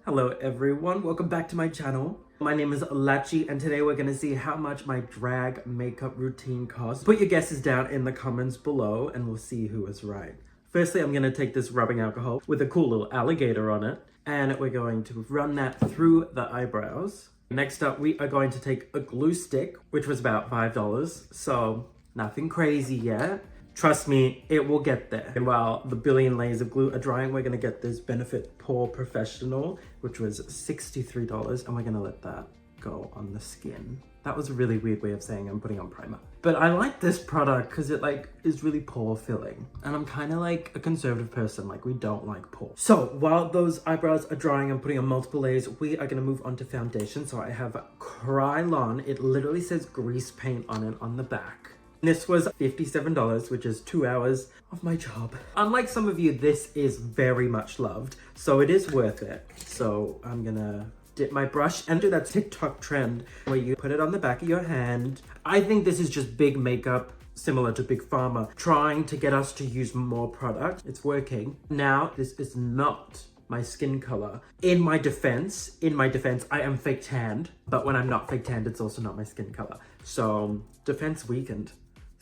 Hello everyone, welcome back to my channel. My name is Latchie and today we're going to see how much my drag makeup routine costs. Put your guesses down in the comments below and we'll see who is right. Firstly, I'm going to take this rubbing alcohol with a cool little alligator on it and we're going to run that through the eyebrows. Next up, we are going to take a glue stick, which was about $5, so nothing crazy yet. Trust me, it will get there. And while the billion layers of glue are drying, we're gonna get this Benefit Pore Professional, which was $63, and we're gonna let that go on the skin. That was a really weird way of saying I'm putting on primer. But I like this product because it is really pore filling. And I'm kind of like a conservative person, we don't like pores. So while those eyebrows are drying, I'm putting on multiple layers, we are gonna move on to foundation. So I have Krylon, it literally says grease paint on it on the back. This was $57, which is 2 hours of my job. Unlike some of you, this is very much loved, so it is worth it. So I'm gonna dip my brush and do that TikTok trend where you put it on the back of your hand. I think this is just big makeup, similar to Big Pharma, trying to get us to use more product. It's working. Now, this is not my skin color. In my defense, I am fake tanned, but when I'm not fake tanned, it's also not my skin color. So, defense weakened.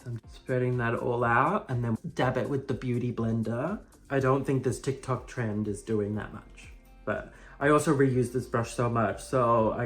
I'm spreading that all out and then dab it with the beauty blender. I don't think this TikTok trend is doing that much, but I also reuse this brush so much, so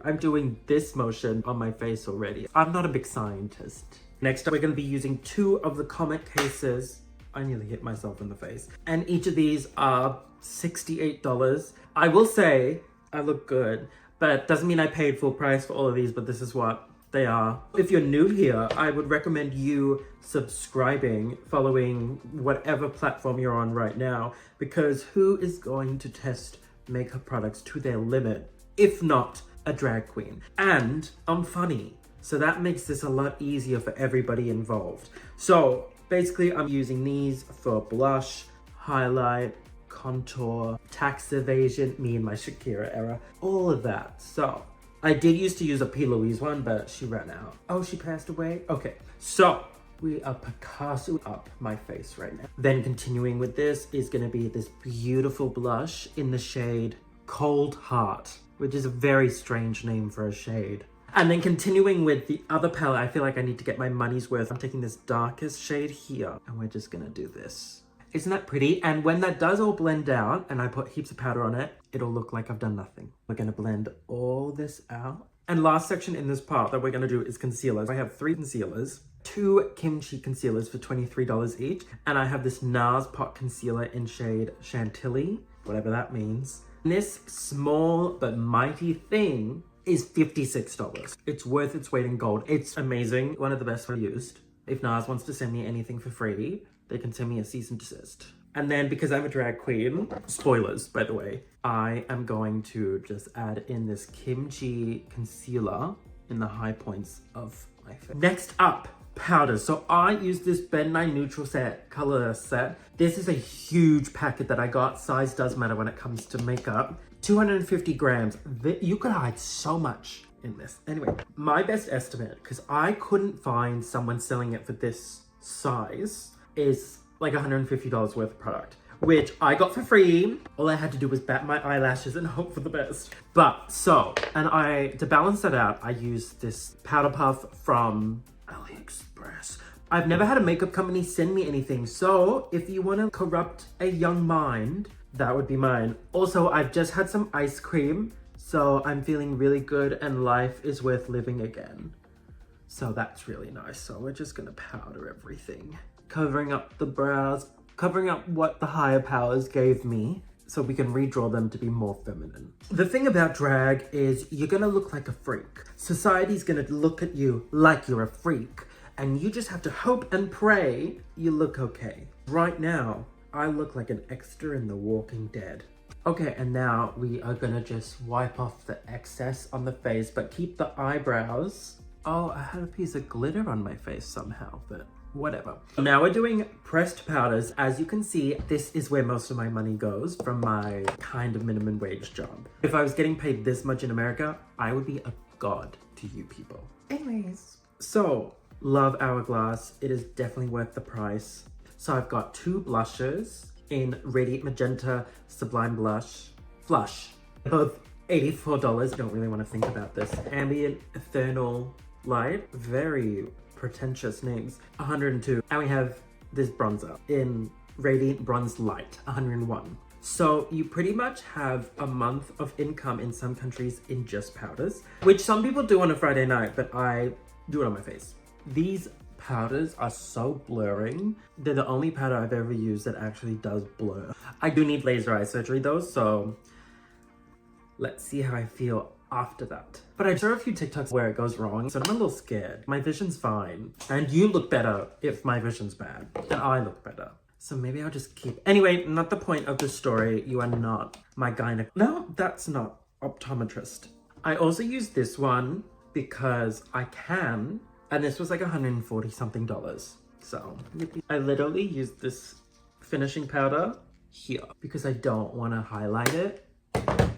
I'm doing this motion on my face already. I'm not a big scientist. Next up, we're gonna be using 2 of the Comet cases. I nearly hit myself in the face. And each of these are $68. I will say I look good, but doesn't mean I paid full price for all of these, but this is what they are. If you're new here, I would recommend you subscribing, following whatever platform you're on right now, because who is going to test makeup products to their limit, if not a drag queen? And I'm funny, so that makes this a lot easier for everybody involved. So basically, I'm using these for blush, highlight, contour, tax evasion, me and my Shakira era, all of that. So I did used to use a P. Louise one, but she ran out. Oh, she passed away? Okay, so we are Picasso up my face right now. Then continuing with this is gonna be this beautiful blush in the shade Cold Heart, which is a very strange name for a shade. And then continuing with the other palette, I feel like I need to get my money's worth. I'm taking this darkest shade here, and we're just gonna do this. Isn't that pretty? And when that does all blend out and I put heaps of powder on it, it'll look like I've done nothing. We're gonna blend all this out. And last section in this part that we're gonna do is concealers. I have 3 concealers, 2 kimchi concealers for $23 each. And I have this NARS pot concealer in shade Chantilly, whatever that means. And this small but mighty thing is $56. It's worth its weight in gold. It's amazing, one of the best I've used. If NARS wants to send me anything for free, they can send me a cease and desist. And then because I'm a drag queen, spoilers by the way, I am going to just add in this kimchi concealer in the high points of my face. Next up, powders. So I use this Ben 9 Neutral Set color set. This is a huge packet that I got. Size does matter when it comes to makeup. 250 grams. You could hide so much in this. Anyway, my best estimate, because I couldn't find someone selling it for this size, is like $150 worth of product, which I got for free. All I had to do was bat my eyelashes and hope for the best. To balance that out, I used this powder puff from AliExpress. I've never had a makeup company send me anything, so if you want to corrupt a young mind, that would be mine. Also, I've just had some ice cream, so I'm feeling really good and life is worth living again. So that's really nice. So we're just gonna powder everything, covering up the brows, covering up what the higher powers gave me, so we can redraw them to be more feminine. The thing about drag is you're gonna look like a freak. Society's gonna look at you like you're a freak, and you just have to hope and pray you look okay. Right now, I look like an extra in The Walking Dead. Okay, and now we are gonna just wipe off the excess on the face, but keep the eyebrows. Oh, I had a piece of glitter on my face somehow, but whatever. Now we're doing pressed powders. As you can see, this is where most of my money goes from my kind of minimum wage job. If I was getting paid this much in America, I would be a god to you people. Anyways, so love Hourglass. It is definitely worth the price. So I've got 2 blushes in Radiant Magenta Sublime Blush. Flush. Both $84. Don't really want to think about this. Ambient Eternal Light. Very pretentious names. 102. And we have this bronzer in Radiant Bronze Light. 101. So you pretty much have a month of income in some countries in just powders, which some people do on a Friday night, but I do it on my face. These powders are so blurring. They're the only powder I've ever used that actually does blur. I do need laser eye surgery though, so let's see how I feel after that. But I saw a few TikToks where it goes wrong, so I'm a little scared. My vision's fine, and you look better if my vision's bad, and I look better. So maybe I'll just keep... Anyway, not the point of the story. You are not my gynecologist. No, that's not optometrist. I also use this one because I can, and this was like $140 something. So I literally used this finishing powder here because I don't want to highlight it,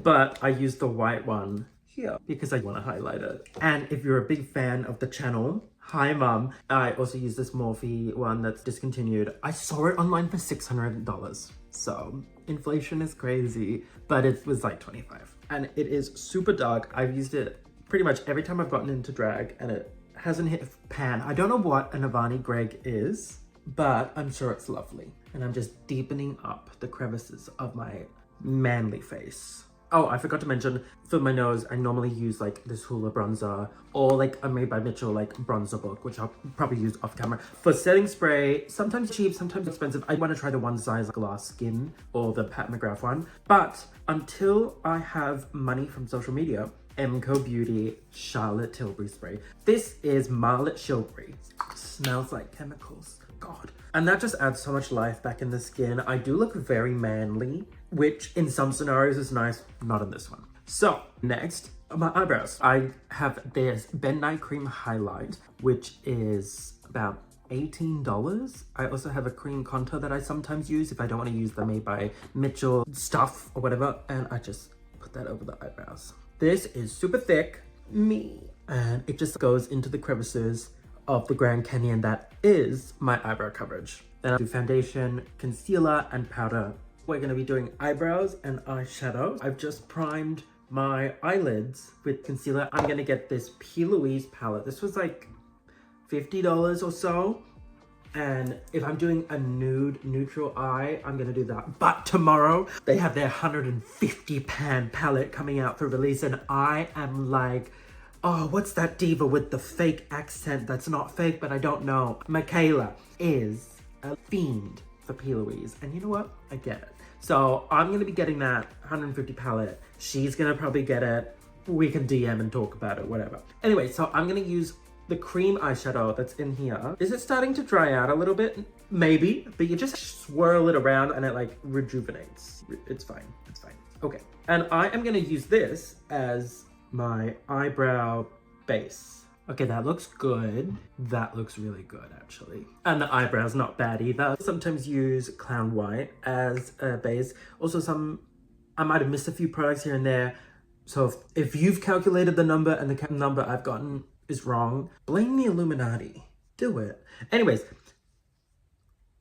but I used the white one here because I want to highlight it. And if you're a big fan of the channel, hi mum, I also use this Morphe one that's discontinued. I saw it online for $600. So inflation is crazy, but it was like 25. And it is super dark. I've used it pretty much every time I've gotten into drag, and it hasn't hit pan. I don't know what an Avani Greg is, but I'm sure it's lovely. And I'm just deepening up the crevices of my manly face. Oh, I forgot to mention, for my nose, I normally use like this Hoola bronzer or like a Made by Mitchell like bronzer book, which I'll probably use off camera. For setting spray, sometimes cheap, sometimes expensive. I want to try the one size glass skin or the Pat McGrath one. But until I have money from social media, Emco Beauty Charlotte Tilbury spray. This is Marlet Shilbury. Smells like chemicals. God. And that just adds so much life back in the skin. I do look very manly, which in some scenarios is nice, not in this one. So next, my eyebrows. I have this Ben Nye Cream Highlight, which is about $18. I also have a cream contour that I sometimes use if I don't want to use the Made by Mitchell stuff or whatever, and I just put that over the eyebrows. This is super thick, and it just goes into the crevices of the Grand Canyon that is my eyebrow coverage. Then I'll do foundation, concealer, and powder. We're gonna be doing eyebrows and eyeshadow. I've just primed my eyelids with concealer. I'm gonna get this P. Louise palette. This was like $50 or so. And if I'm doing a nude neutral eye, I'm gonna do that. But tomorrow, they have their 150 pan palette coming out for release, and I am like, oh, what's that diva with the fake accent that's not fake, but I don't know. Michaela is a fiend for P. Louise, and you know what? I get it. So I'm gonna be getting that 150 palette. She's gonna probably get it. We can DM and talk about it, whatever. Anyway, so I'm gonna use the cream eyeshadow that's in here. Is it starting to dry out a little bit? Maybe, but you just swirl it around and it like rejuvenates. It's fine, it's fine. Okay, and I am gonna use this as my eyebrow base. Okay, that looks good. That looks really good, actually. And the eyebrow's not bad either. Sometimes use Clown White as a base. Also I might have missed a few products here and there. So if you've calculated the number and the number I've gotten is wrong, blame the Illuminati. Do it. Anyways,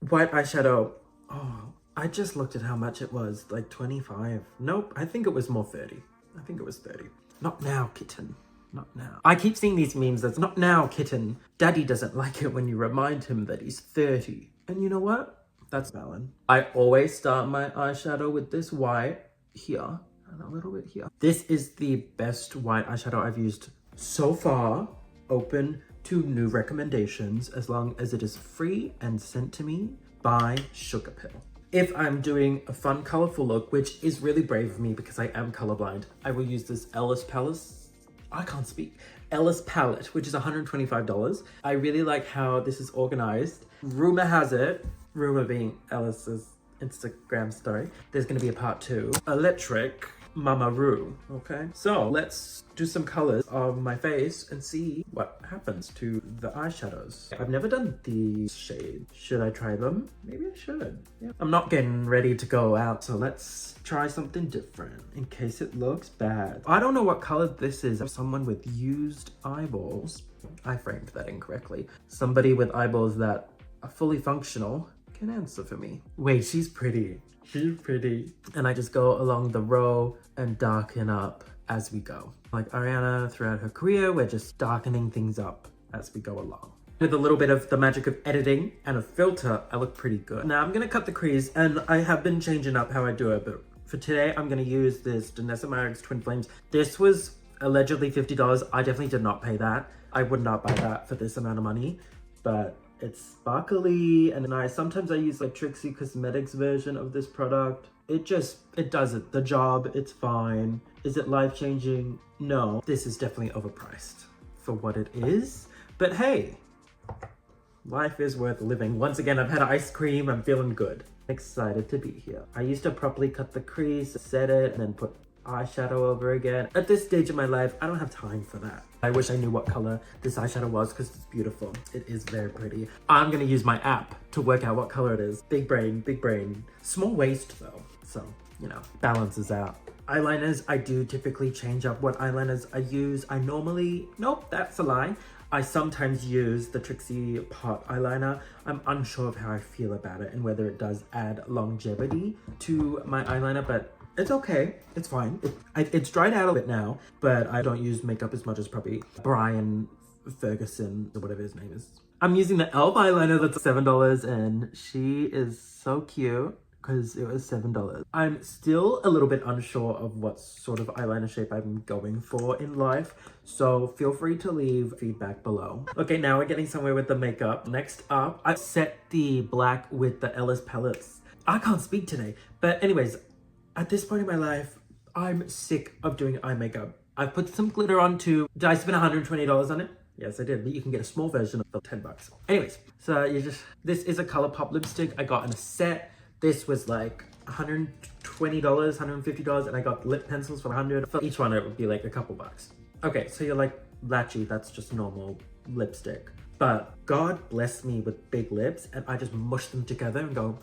white eyeshadow. Oh, I just looked at how much it was, like 25. Nope, I think it was more 30. I think it was 30. Not now, kitten. Not now. I keep seeing these memes that's not now, kitten. Daddy doesn't like it when you remind him that he's 30. And you know what? That's valid. I always start my eyeshadow with this white here and a little bit here. This is the best white eyeshadow I've used so far. Open to new recommendations as long as it is free and sent to me by Sugar Pill. If I'm doing a fun, colorful look, which is really brave of me because I am colorblind, I will use this Ellis palette, which is $125. I really like how this is organized. Rumor has it, rumor being Ellis's Instagram story, there's gonna be a part 2. Electric Mama Roo, okay? So let's do some colors of my face and see what happens to the eyeshadows. I've never done these shades. Should I try them? Maybe I should. Yeah. I'm not getting ready to go out, so let's try something different in case it looks bad. I don't know what color this is. Someone with used eyeballs. I framed that incorrectly. Somebody with eyeballs that are fully functional can answer for me. Wait, she's pretty. She's pretty. And I just go along the row and darken up as we go. Like Ariana, throughout her career, we're just darkening things up as we go along. With a little bit of the magic of editing and a filter, I look pretty good. Now I'm gonna cut the crease, and I have been changing up how I do it, but for today, I'm gonna use this Danessa Myricks Twin Flames. This was allegedly $50. I definitely did not pay that. I would not buy that for this amount of money, but it's sparkly and nice. Sometimes I use like Trixie Cosmetics version of this product. It does it. The job, it's fine. Is it life-changing? No. This is definitely overpriced for what it is. But hey, life is worth living. Once again, I've had ice cream. I'm feeling good. Excited to be here. I used to properly cut the crease, set it, and then put eyeshadow over again. At this stage of my life, I don't have time for that. I wish I knew what color this eyeshadow was because it's beautiful. It is very pretty. I'm gonna use my app to work out what color it is. Big brain, big brain. Small waist though, so, you know, balances out. Eyeliners, I do typically change up what eyeliners I use. Nope, that's a lie. I sometimes use the Trixie Pot eyeliner. I'm unsure of how I feel about it and whether it does add longevity to my eyeliner, but it's okay. It's fine. It's dried out a bit now, but I don't use makeup as much as probably Brian Ferguson or whatever his name is. I'm using the e.l.f. eyeliner that's $7, and she is so cute because it was $7. I'm still a little bit unsure of what sort of eyeliner shape I'm going for in life, so feel free to leave feedback below. Okay, now we're getting somewhere with the makeup. Next up, I set the black with the Eyeshadow palettes. I can't speak today, but anyways, at this point in my life, I'm sick of doing eye makeup. I put some glitter on too. Did I spend $120 on it? Yes, I did, but you can get a small version for 10 bucks. Anyways, so this is a ColourPop lipstick I got in a set. This was like $120, $150, and I got lip pencils for $100. For each one, it would be like a couple bucks. Okay, so you're like, Latchie, that's just normal lipstick. But God blessed me with big lips, and I just mush them together and go,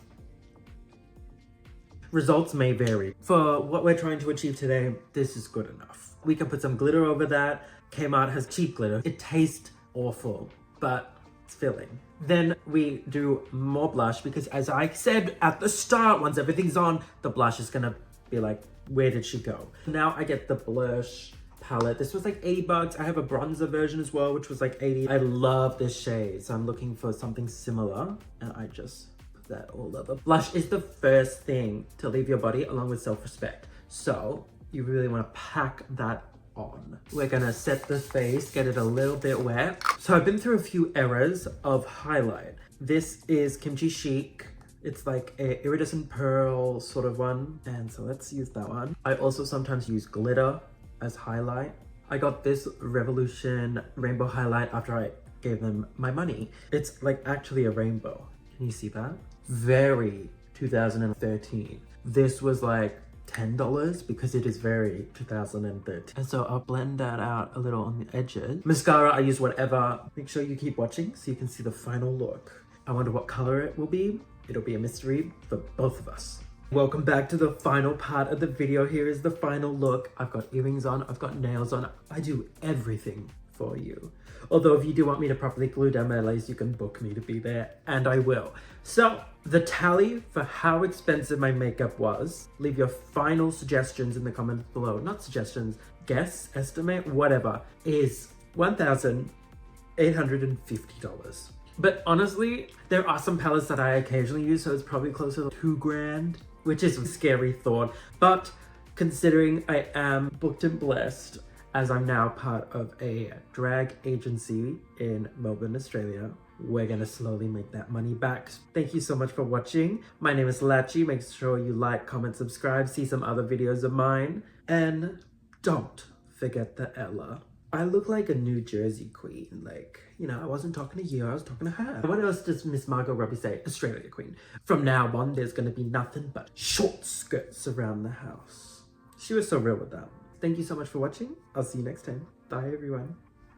results may vary. For what we're trying to achieve today, this is good enough. We can put some glitter over that. Kmart has cheap glitter. It tastes awful, but it's filling. Then we do more blush because, as I said at the start, once everything's on, the blush is gonna be like, where did she go? Now I get the blush palette. This was like 80 bucks. I have a bronzer version as well, which was like 80. I love this shade, so I'm looking for something similar, and I just that all over. Blush is the first thing to leave your body along with self-respect. So you really want to pack that on. We're gonna set the face, get it a little bit wet. So I've been through a few eras of highlight. This is Kimchi Chic. It's like a iridescent pearl sort of one. And so let's use that one. I also sometimes use glitter as highlight. I got this Revolution rainbow highlight after I gave them my money. It's like actually a rainbow. Can you see that? Very 2013. This was like $10 because it is very 2013. And so I'll blend that out a little on the edges. Mascara, I use whatever. Make sure you keep watching so you can see the final look. I wonder what color it will be. It'll be a mystery for both of us. Welcome back to the final part of the video. Here is the final look. I've got earrings on, I've got nails on. I do everything for you. Although if you do want me to properly glue down my lace, you can book me to be there, and I will. So the tally for how expensive my makeup was, leave your final suggestions in the comments below. Not suggestions, guess, estimate, whatever, is $1,850. But honestly, there are some palettes that I occasionally use, so it's probably closer to $2,000, which is a scary thought. But considering I am booked and blessed, as I'm now part of a drag agency in Melbourne, Australia, we're gonna slowly make that money back. Thank you so much for watching. My name is Latchie. Make sure you like, comment, subscribe, see some other videos of mine. And don't forget the Ella. I look like a New Jersey queen. Like, you know, I wasn't talking to you, I was talking to her. What else does Miss Margot Robbie say? Australia queen. From now on, there's gonna be nothing but short skirts around the house. She was so real with that. Thank you so much for watching. I'll see you next time. Bye, everyone.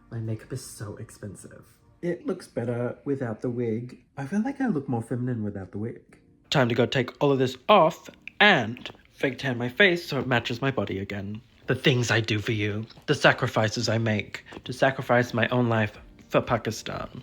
My makeup is so expensive. It looks better without the wig. I feel like I look more feminine without the wig. Time to go take all of this off and fake tan my face so it matches my body again. The things I do for you. The sacrifices I make to sacrifice my own life for Pakistan.